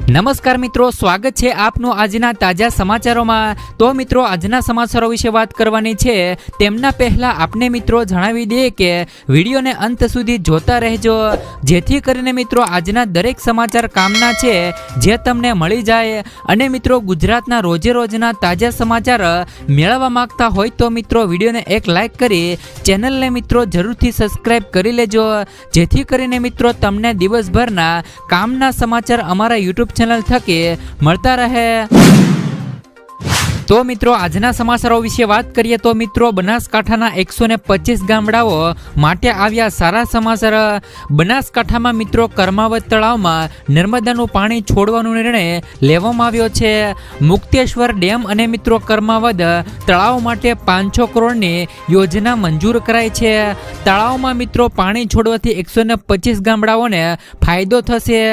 નમસ્કાર મિત્રો, સ્વાગત છે આપનું આજના તાજા સમાચારોમાં। તો મિત્રો, આજના સમાચારો વિશે વાત કરવાની છે। તેમના પહેલા આપને મિત્રો જણાવી દઈએ કે વિડીયોને અંત સુધી જોતા રહેજો, જેથી કરીને મિત્રો આજના દરેક સમાચાર કામના છે, જે તમને મળી જાય। અને મિત્રો, ગુજરાતના રોજે રોજના તાજા સમાચાર મેળવવા માંગતા હોય તો મિત્રો વિડીયોને એક લાઈક કરી ચેનલને મિત્રો જરૂરથી સબસ્ક્રાઇબ કરી લેજો, જેથી કરીને મિત્રો તમને દિવસભરના કામના સમાચાર અમારા યુટ્યુબ ચેનલ થકી મળતા રહે। તો મિત્રો, આજના સમાચારો વિશે વાત કરીએ તો મિત્રો, બનાસકાંઠાના 125 ગામડાઓ માટે આવ્યા સારા સમાચાર। બનાસકાંઠામાં મિત્રો કર્માવત તળાવમાં નર્મદાનું પાણી છોડવાનો નિર્ણય લેવામાં આવ્યો છે। મુક્તેશ્વર ડેમ અને મિત્રો કર્માવત તળાવ માટે 500 કરોડની યોજના મંજૂર કરાઈ છે। તળાવમાં મિત્રો પાણી છોડવાથી 125 ગામડાઓને ફાયદો થશે।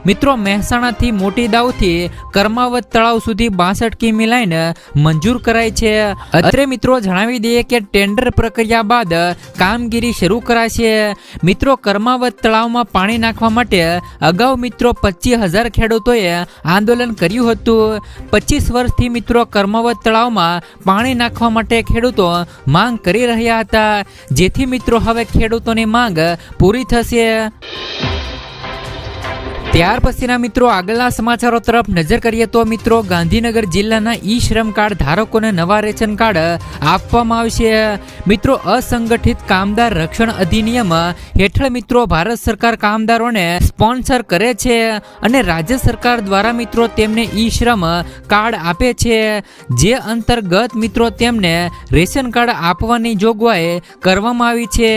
મિત્રો, મહેસાણાથી મોટી દાઉથી કર્માવત તળાવ સુધી 62 કિમી લાઈન મંજૂર કરાઈ છે। અત્રે મિત્રો જણાવી દઈએ કે ટેન્ડર પ્રક્રિયા બાદ કામગીરી શરૂ કરાશે। મિત્રો, કર્માવત તળાવમાં પાણી નાખવા માટે અગાઉ મિત્રો 25,000 ખેડૂતોએ આંદોલન કર્યું હતું। 25 વર્ષથી મિત્રો કર્માવત તળાવમાં પાણી નાખવા માટે ખેડૂતો માંગ કરી રહ્યા હતા, જેથી મિત્રો હવે ખેડૂતોની માંગ પૂરી થશે। ત્યાર પછીના મિત્રો આગળના સમાચારો તરફ નજર કરીએ તો મિત્રો, ગાંધીનગર જિલ્લાના ઈ શ્રમ કાર્ડ ધારકોને નવા રેશન કાર્ડ આપવામાં આવશે। મિત્રો, અસંગઠિત કામદાર રક્ષણ અધિનિયમ હેઠળ મિત્રો ભારત સરકાર કામદારોને સ્પોન્સર કરે છે અને રાજ્ય સરકાર દ્વારા મિત્રો તેમને ઈ શ્રમ કાર્ડ આપે છે, જે અંતર્ગત મિત્રો તેમને રેશન કાર્ડ આપવાની જોગવાઈ કરવામાં આવી છે,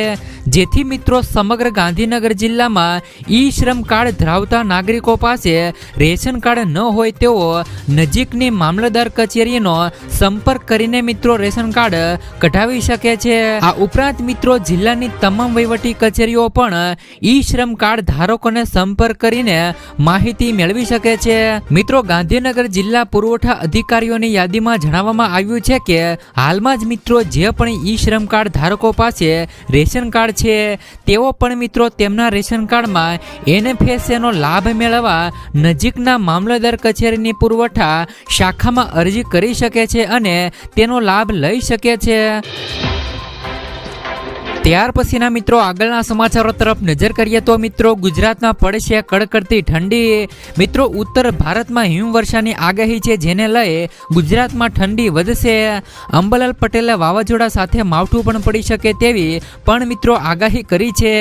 જેથી મિત્રો સમગ્ર ગાંધીનગર જિલ્લામાં ઈ શ્રમ કાર્ડ ધરાવતા નાગરિકો પાસે રેશન કાર્ડ ન હોય તેઓ નજીકની મામલતદાર કચેરીનો સંપર્ક કરીને મિત્રો રેશન કાર્ડ કઢાવી શકે છે। આ ઉપરાંત મિત્રો જિલ્લાની તમામ વહીવટી કચેરીઓ પણ ઈ શ્રમ કાર્ડ ધારકોને સંપર્ક કરીને માહિતી મેળવી શકે છે। મિત્રો, ગાંધીનગર જિલ્લા પુરવઠા અધિકારીઓની યાદીમાં જણાવવામાં આવ્યું છે કે હાલમાં જ મિત્રો જે પણ ઈ શ્રમ કાર્ડ ધારકો પાસે રેશન કાર્ડ છે તેઓ પણ મિત્રો તેમના રેશન કાર્ડમાં NFSA નો લાભ મેળવવા નજીકના મામલતદાર કચેરીની પુરવઠા શાખામાં અરજી કરી શકે છે અને તેનો લાભ લઈ શકે છે। ત્યાર પછીના મિત્રો આગળના સમાચારો તરફ નજર કરીએ તો મિત્રો, ગુજરાતમાં પડશે કડકડતી ઠંડી। મિત્રો, ઉત્તર ભારતમાં હિમવર્ષાની આગાહી છે, જેને લઈ ગુજરાતમાં ઠંડી વધશે। અંબાલાલ પટેલે વાવાઝોડા સાથે માવઠું પણ પડી શકે તેવી પણ મિત્રો આગાહી કરી છે।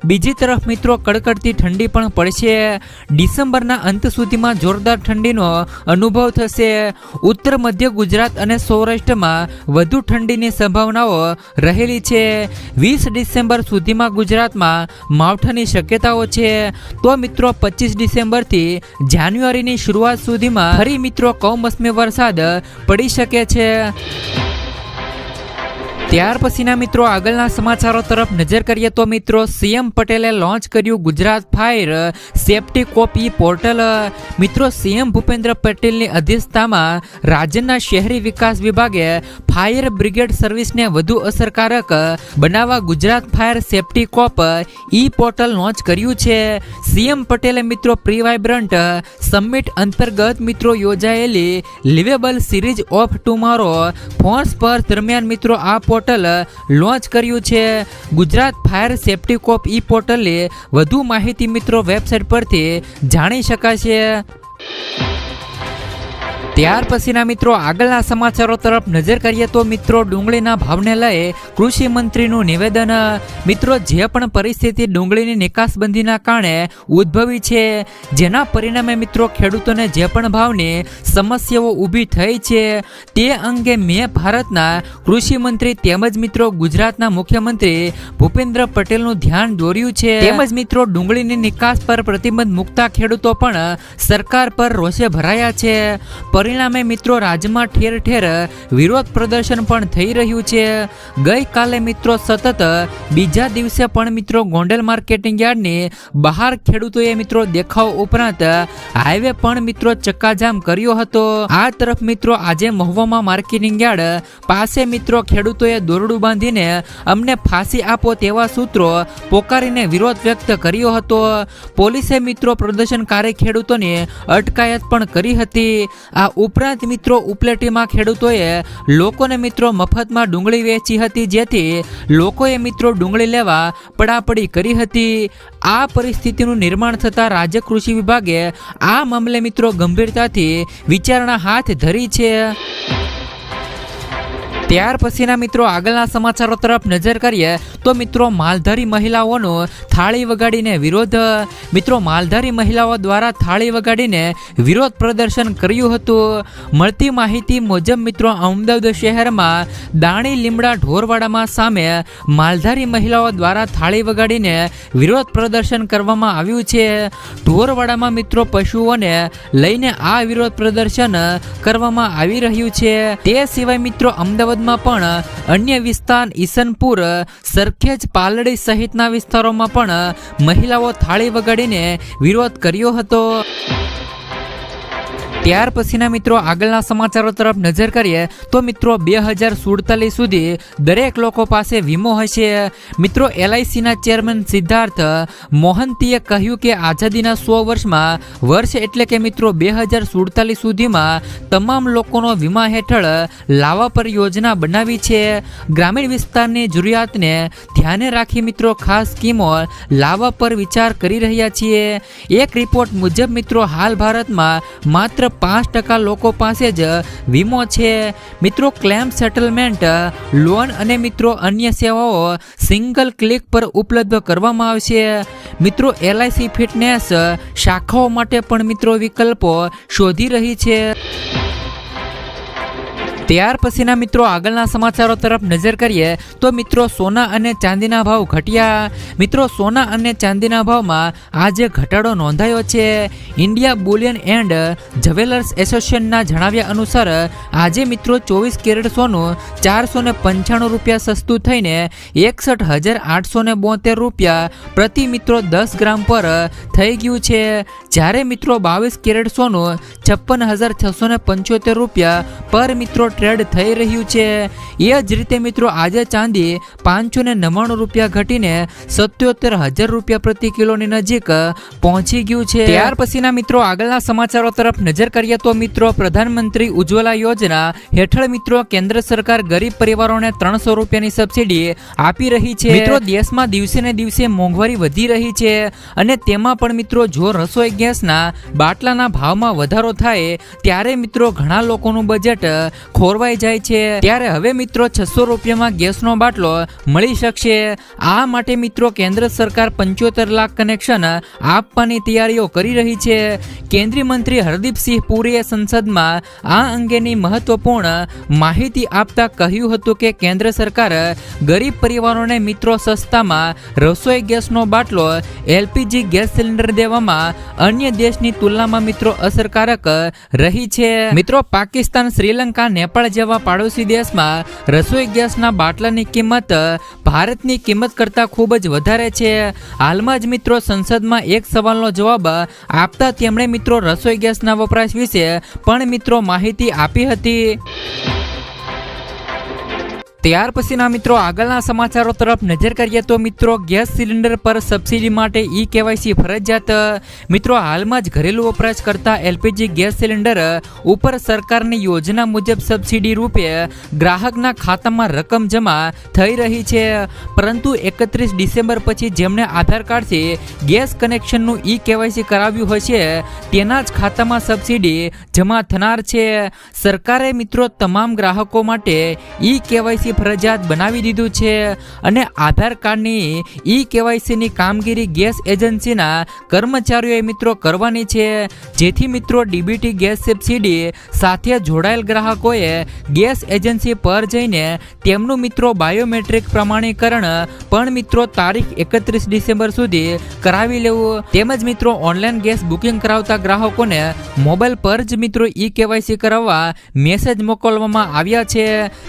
બીજી તરફ મિત્રો કડકડતી ઠંડી પણ પડશે। ડિસેમ્બરના અંત સુધીમાં જોરદાર ઠંડીનો અનુભવ થશે। ઉત્તર મધ્ય ગુજરાત અને સૌરાષ્ટ્રમાં વધુ ઠંડીની સંભાવનાઓ રહેલી છે। 20 ડિસેમ્બર સુધીમાં ગુજરાતમાં માવઠાની શક્યતાઓ છે। તો મિત્રો 25 ડિસેમ્બરથી જાન્યુઆરીની શરૂઆત સુધીમાં ફરી મિત્રો કમોસમી વરસાદ પડી શકે છે। ત્યાર પછીના મિત્રો આગળના સમાચારો તરફ નજર કરીએ તો મિત્રો, સીએમ પટેલે લોન્ચ કર્યું ગુજરાત ફાયર સેફટી કોપ પોર્ટલ। મિત્રો, સીએમ ભૂપેન્દ્ર પટેલની અધ્યક્ષતામાં રાજ્યના શહેરી વિકાસ વિભાગે ફાયર બ્રિગેડ સર્વિસને વધુ અસરકારક બનાવવા ગુજરાત ફાયર સેફટી કોપ પોર્ટલ લોન્ચ કર્યું છે। સીએમ પટેલે મિત્રો પ્રી વાઇબ્રન્ટ સમિટ અંતર્ગત મિત્રો યોજાયેલી liveable series of tomorrow force પર દરમિયાન મિત્રો આ પોર્ટલ લોન્ચ કર્યું છે। ગુજરાત ફાયર સેફટી કોપ પોર્ટલે વધુ માહિતી મિત્રો વેબસાઇટ પરથી જાણી શકાશે। ત્યાર પછીના મિત્રો આગળના સમાચારો તરફ નજર કરીએ તો મિત્રો, ડુંગળીના ભાવને લઈ કૃષિ મંત્રીનું નિવેદન। મિત્રો, જે પણ પરિસ્થિતિ ડુંગળીની નિકાસબંધીના કારણે ઉદ્ભવી છે, જેના પરિણામે મિત્રો ખેડૂતોને જે પણ ભાવની સમસ્યાઓ ઊભી થઈ છે, તે અંગે મેં ભારતના કૃષિ મંત્રી તેમજ મિત્રો ગુજરાતના મુખ્યમંત્રી ભૂપેન્દ્ર પટેલનું ધ્યાન દોર્યું છે। તેમજ મિત્રો ડુંગળીની નિકાસ પર પ્રતિબંધ મૂકતા ખેડૂતો પણ સરકાર પર રોષે ભરાયા છે। પરિણામે મિત્રો રાજ્યમાં ઠેર ઠેર વિરોધ પ્રદર્શન પણ થઈ રહ્યું છે. ગઈકાલે મિત્રો સતત બીજા દિવસે પણ મિત્રો ગોંડલ માર્કેટિંગ યાર્ડની બહાર ખેડૂતોએ મિત્રો દેખાવ ઉપરાંત હાઈવે પણ મિત્રો ચક્કાજામ કર્યો હતો. આ તરફ મિત્રો આજે મહુવામાં માર્કેટિંગ યાર્ડ પાસે મિત્રો ખેડૂતોએ દોરડું બાંધીને અમને ફાંસી આપો તેવા સૂત્રો પોકારીને વિરોધ વ્યક્ત કર્યો હતો. પોલીસે મિત્રો પ્રદર્શનકારી ખેડૂતોની અટકાયત પણ કરી હતી. આ ઉપરાંત મિત્રો ઉપલેટીમાં ખેડૂતોએ લોકોને મિત્રો મફતમાં ડુંગળી વેચી હતી, જેથી લોકોએ મિત્રો ડુંગળી લેવા પડાપડી કરી હતી. આ પરિસ્થિતિનું નિર્માણ થતાં રાજ્ય કૃષિ વિભાગે આ મામલે મિત્રો ગંભીરતાથી વિચારણા હાથ ધરી છે. ત્યાર પછીના મિત્રો આગળના સમાચારો તરફ નજર કરીએ તો મિત્રો માલધારી મહિલાઓનો થાળી વગાડીને વિરોધ. મિત્રો માલધારી મહિલાઓ દ્વારા થાળી વગાડીને વિરોધ પ્રદર્શન કર્યું હતું. મળતી માહિતી મુજબ મિત્રો અમદાવાદ શહેરમાં દાણી લીમડા ઢોરવાડામાં સામે માલધારી મહિલાઓ દ્વારા થાળી વગાડીને વિરોધ પ્રદર્શન કરવામાં આવ્યું છે. ઢોરવાડામાં મિત્રો પશુઓને લઈને આ વિરોધ પ્રદર્શન કરવામાં આવી રહ્યું છે. તે સિવાય મિત્રો અમદાવાદ પણ અન્ય વિસ્તાર ઈસનપુર, સરખેજ, પાલડી સહિતના વિસ્તારોમાં પણ મહિલાઓ થાળી વગાડીને વિરોધ કર્યો હતો. ત્યાર પછીના મિત્રો આગળના સમાચારો તરફ નજર કરીએ તો મિત્રો 2047 સુધી દરેક લોકો પાસે વીમો હશે. મિત્રો LICના ચેરમેન સિદ્ધાર્થ મોહંતીએ કહ્યું કે આઝાદીના 100 વર્ષમાં વર્ષ એટલે કે મિત્રો 2047 સુધીમાં તમામ લોકોનો વીમા હેઠળ લાવવા પર યોજના બનાવી છે. ગ્રામીણ વિસ્તારની જરૂરિયાતને ધ્યાને રાખી મિત્રો ખાસ સ્કીમો લાવવા પર વિચાર કરી રહ્યા છીએ. એક રિપોર્ટ મુજબ મિત્રો હાલ ભારતમાં માત્ર 5% લોકો પાસે જ વીમો છે. મિત્રો ક્લેમ સેટલમેન્ટ, લોન અને મિત્રો અન્ય સેવાઓ સિંગલ ક્લિક પર ઉપલબ્ધ કરવામાં આવશે. મિત્રો LIC ફિટનેસ શાખાઓ માટે પણ મિત્રો વિકલ્પો શોધી રહી છે. ત્યાર પછીના મિત્રો આગળના સમાચારો તરફ નજર કરીએ તો મિત્રો સોના અને ચાંદીના ભાવ ઘટ્યા. મિત્રો સોના અને ચાંદીના ભાવમાં આજે ઘટાડો નોંધાયો છે. ઇન્ડિયા બુલિયન એન્ડ જ્વેલર્સ એસોસિએશનના જણાવ્યા અનુસાર આજે મિત્રો 24 કેરેટ સોનું 495 રૂપિયા સસ્તું થઈને 61,872 રૂપિયા પ્રતિ મિત્રો 10 ગ્રામ પર થઈ ગયું છે. જ્યારે મિત્રો 22 કેરેટ સોનું 56,675 રૂપિયા પર મિત્રો ટ્રેડ થઈ રહ્યું છે. એ જ રીતે મિત્રો આજે ચાંદી 599 રૂપિયા ઘટીને 77,000 રૂપિયા પ્રતિ કિલોની નજીક પહોંચી ગયું છે. ત્યાર પછીના મિત્રો આગળના સમાચારો તરફ નજર કરીએ તો મિત્રો પ્રધાનમંત્રી ઉજ્જવલા યોજના હેઠળ મિત્રો કેન્દ્ર સરકાર ગરીબ પરિવારોને 300 રૂપિયાની સબસિડી આપી રહી છે. મિત્રો દેશમાં દિવસે ને દિવસે મોંઘવારી વધી રહી છે અને તેમાં પણ મિત્રો જો રસોઈ ગેસના બાટલાના ભાવમાં વધારો થાય ત્યારે મિત્રો ઘણા લોકોનું બજેટ ખોરવાઈ જાય છે. ત્યારે હવે મિત્રો 600 રૂપિયામાં ગેસનો બાટલો મળી શકશે. આ માટે મિત્રો કેન્દ્ર સરકાર 75 લાખ કનેક્શન આપવાની તૈયારીઓ કરી રહી છે. કેન્દ્રીય મંત્રી હરદીપસિંહ પુરીએ સંસદમાં આ અંગેની મહત્વપૂર્ણ માહિતી આપતા કહ્યું હતું કે કેન્દ્ર સરકાર ગરીબ પરિવારોને મિત્રો સસ્તામાં રસોઈ ગેસનો બાટલો LPG ગેસ સિલિન્ડર દેવામાં અન્ય દેશની તુલનામાં મિત્રો અસરકારક રહી છે. મિત્રો પાકિસ્તાન, શ્રીલંકા, નેપાળ જેવા પાડોશી દેશમાં રસોઈ ગેસના બાટલાની કિંમત ભારતની કિંમત કરતાં ખૂબ જ વધારે છે. હાલમાં જ મિત્રો સંસદમાં એક સવાલનો જવાબ આપતા તેમણે મિત્રો રસોઈ ગેસના વપરાશ વિશે પણ મિત્રો માહિતી આપી હતી. ત્યાર પછીના મિત્રો આગળના સમાચારો તરફ નજર કરીએ તો મિત્રો ગેસ સિલિન્ડર પર સબસિડી માટે KYC ફરજિયાત. મિત્રો હાલમાં જ ઘરેલું વપરાશ કરતા LPG ગેસ સિલિન્ડર ઉપર સરકારની યોજના મુજબ સબસિડી રૂપે ગ્રાહકના ખાતામાં રકમ જમા થઈ રહી છે. પરંતુ 31 ડિસેમ્બર પછી જેમણે આધાર કાર્ડથી ગેસ કનેક્શનનું KYC કરાવ્યું હશે તેના જ ખાતામાં સબસિડી જમા થનાર છે. સરકારે મિત્રો તમામ ગ્રાહકો માટે KYC કેવાયસી ફરજિયાત બનાવી દીધું છે અને આધાર કાર્ડની ઈ કેવાયસીની કામગીરી ગેસ એજન્સીના કર્મચારીઓએ મિત્રો કરવાની છે, જેથી મિત્રો ડીબીટી ગેસ સબસિડી સાથે જોડાયેલ ગ્રાહકોએ ગેસ એજન્સી પર જઈને તેમનું મિત્રો બાયોમેટ્રિક પ્રમાણીકરણ પણ મિત્રો તારીખ 31 ડિસેમ્બર સુધી કરાવી લેવું. તેમજ મિત્રો ઓનલાઈન ગેસ બુકિંગ કરાવતા ગ્રાહકોને મોબાઈલ પર જ મિત્રો ઈ કેવાયસી કરાવવા મેસેજ મોકલવામાં આવ્યા છે,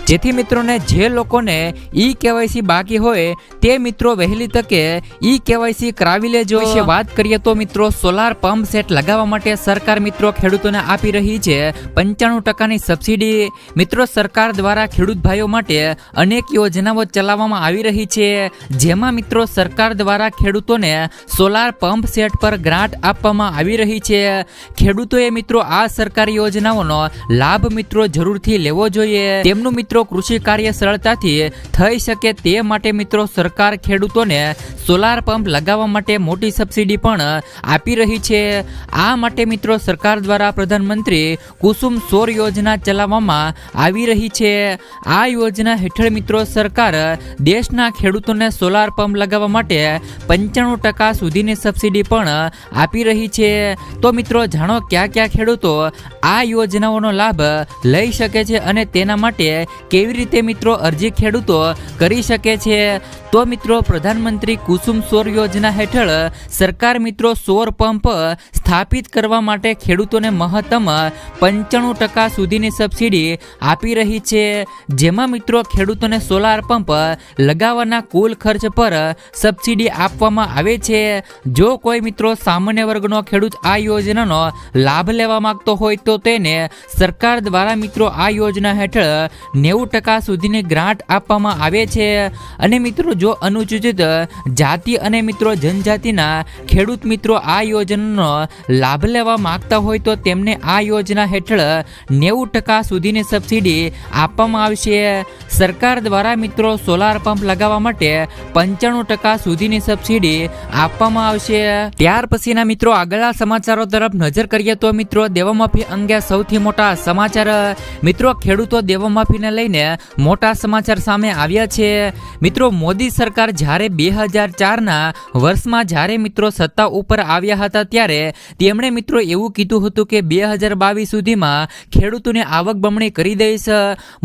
જેથી મિત્રોને જે લોકોને ઈ કેવાયસી બાકી હોય તે મિત્રો વહેલી તકે ઈ કેવાયસી કરાવી લેજો. વિશે વાત કરીએ તો મિત્રો સોલાર પંપ સેટ લગાવવા માટે સરકાર મિત્રો ખેડૂતોને આપી રહી છે 95% સબસિડી. મિત્રો સરકાર દ્વારા ખેડૂત ભાઈઓ માટે અનેક યોજનાઓ ચલાવવામાં આવી રહી છે, જેમાં મિત્રો સરકાર દ્વારા ખેડૂતોને સોલાર પંપ સેટ પર ગ્રાન્ટ આપવામાં આવી રહી છે. ખેડૂતોએ મિત્રો આ સરકારી યોજનાઓનો લાભ મિત્રો જરૂરથી લેવો જોઈએ. તેમનું મિત્રો કૃષિ કાર્ય સરળતાથી થઈ શકે તે માટે મિત્રો સરકાર ખેડૂતોને સોલાર પંપ લગાવવા માટે મોટી સબસિડી પણ આપી રહી છે. આ માટે મિત્રો સરકાર દ્વારા પ્રધાનમંત્રી કુસુમ સૌર યોજના ચલાવવામાં આવી રહી છે. આ યોજના હેઠળ મિત્રો સરકાર દેશના ખેડૂતોને સોલાર પંપ લગાવવા માટે 95% સુધીની સબસિડી પણ આપી રહી છે. તો મિત્રો જાણો કયા ખેડૂતો આ યોજનાઓનો લાભ લઈ શકે છે અને તેના માટે કેવી રીતે મિત્રો અરજી ખેડૂતો કરી શકે છે. તો મિત્રો પ્રધાનમંત્રી કુસુમ સૌર યોજના હેઠળ સરકાર મિત્રો સૌર પંપ સ્થાપિત કરવા માટે ખેડૂતોને મહત્તમ 95% સુધીની સબસિડી આપી રહી છે, જેમાં મિત્રો ખેડૂતોને સોલાર પંપ લગાવવાના કુલ ખર્ચ પર સબસિડી આપવામાં આવે છે. જો કોઈ મિત્રો સામાન્ય વર્ગનો ખેડૂત આ યોજનાનો લાભ લેવા માંગતો હોય તો તેને સરકાર દ્વારા મિત્રો આ યોજના હેઠળ 90% સુધીની ગ્રાન્ટ આપવામાં આવે છે. અને મિત્રો જો અનુસૂચિત જાતિ અને મિત્રો જનજાતિના ખેડૂત મિત્રો આ યોજનાનો લાભ લેવા માંગતા હોય તો તેમને આ યોજના હેઠળ 90% સુધીની સબસિડી આપવામાં આવશે. સરકાર દ્વારા મિત્રો સોલાર પંપ લગાવવા માટે 95% સુધીની સબસિડી આપવામાં આવશે. ત્યાર પછીના મિત્રો આગળના સમાચારો તરફ નજર કરીએ તો મિત્રો દેવામાફી અંગે સૌથી મોટા સમાચાર. મિત્રો ખેડૂતો દેવામાફીને લઈને મોટા સમાચાર સામે આવ્યા છે. મિત્રો મોદી સરકાર જ્યારે 2004ના વર્ષમાં જ્યારે મિત્રો સત્તા ઉપર આવ્યા હતા ત્યારે તેમણે મિત્રો એવું કીધું હતું કે 2022 સુધીમાં ખેડૂતોની આવક બમણી કરી દઈશ.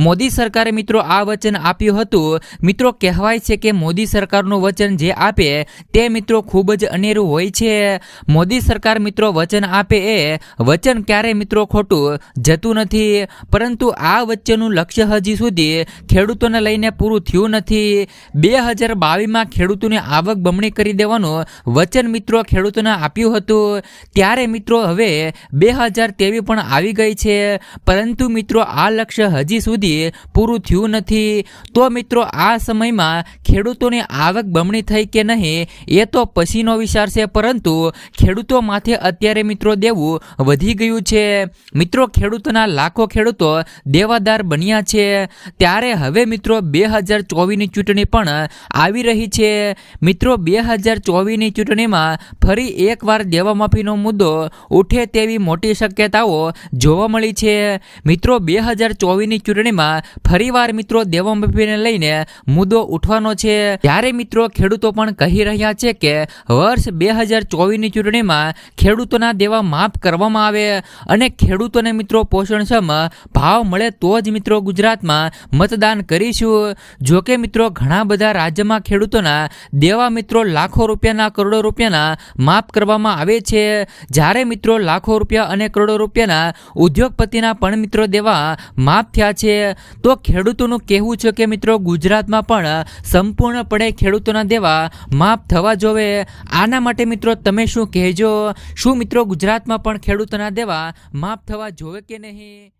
મોદી સરકારે મિત્રો આ વચન આપ્યું હતું. મિત્રો કહેવાય છે કે મોદી સરકારનું વચન જે આપે તે મિત્રો ખૂબ જ અનેરું હોય છે. મોદી સરકાર મિત્રો વચન આપે એ વચન ક્યારે મિત્રો ખોટું જતું નથી, પરંતુ આ વચ્ચેનું લક્ષ્ય હજી સુધી ખેડૂતોને લઈને પૂરું થયું નથી. 2022માં ખેડૂતોની આવક બમણી કરી દેવાનું વચન મિત્રો ખેડૂતોને આપ્યું હતું, ત્યારે મિત્રો હવે 2023 પણ આવી ગઈ છે, પરંતુ મિત્રો આ લક્ષ્ય હજી સુધી પૂરું થયું નથી. તો મિત્રો આ સમયમાં ખેડૂતોની આવક બમણી થઈ કે નહીં એ તો પછીનો વિચાર છે, પરંતુ ખેડૂતો માથે અત્યારે મિત્રો દેવું વધી ગયું છે. મિત્રો ખેડૂતોના લાખો ખેડૂતો દેવાદાર બન્યા છે, ત્યારે હવે મિત્રો 2024ની ચૂંટણી પણ આવી રહી છે. મિત્રો 2024ની ચૂંટણીમાં ફરી એકવાર દેવામાફીનો મુદ્દો ઉઠે તેવી મોટી શક્યતાઓ જોવા મળી છે. મિત્રો 2024ની ચૂંટણીમાં ફરીવાર મિત્રો દેવામાફીને લઈને મુદ્દો ઉઠવાનો છે, ત્યારે મિત્રો ખેડૂતો પણ કહી રહ્યા છે કે વર્ષ 2024ની ચૂંટણીમાં ખેડૂતોના દેવા માફ કરવામાં આવે અને ખેડૂતોને મિત્રો પોષણક્ષમ ભાવ મળે તો જ મિત્રો ગુજરાતમાં મતદાન કરીશું. જોકે મિત્રો ઘણા બધા રાજ્યમાં ખેડૂતોના દેવા મિત્રો લાખો રૂપિયાના કરોડો રૂપિયાના માફ કરવામાં આવે છે, જ્યારે મિત્રો લાખો રૂપિયા અને કરોડો રૂપિયાના ઉદ્યોગપતિના પણ મિત્રો દેવા માફ થયા છે. તો ખેડૂતોનું કહેવું છે કે મિત્રો ગુજરાતમાં પણ સંપૂર્ણપણે ખેડૂતોના દેવા માફ થવા જોવે. આના માટે મિત્રો તમે શું કહેજો? શું મિત્રો ગુજરાતમાં પણ ખેડૂતોના દેવા માફ થવા જોવે કે નહીં?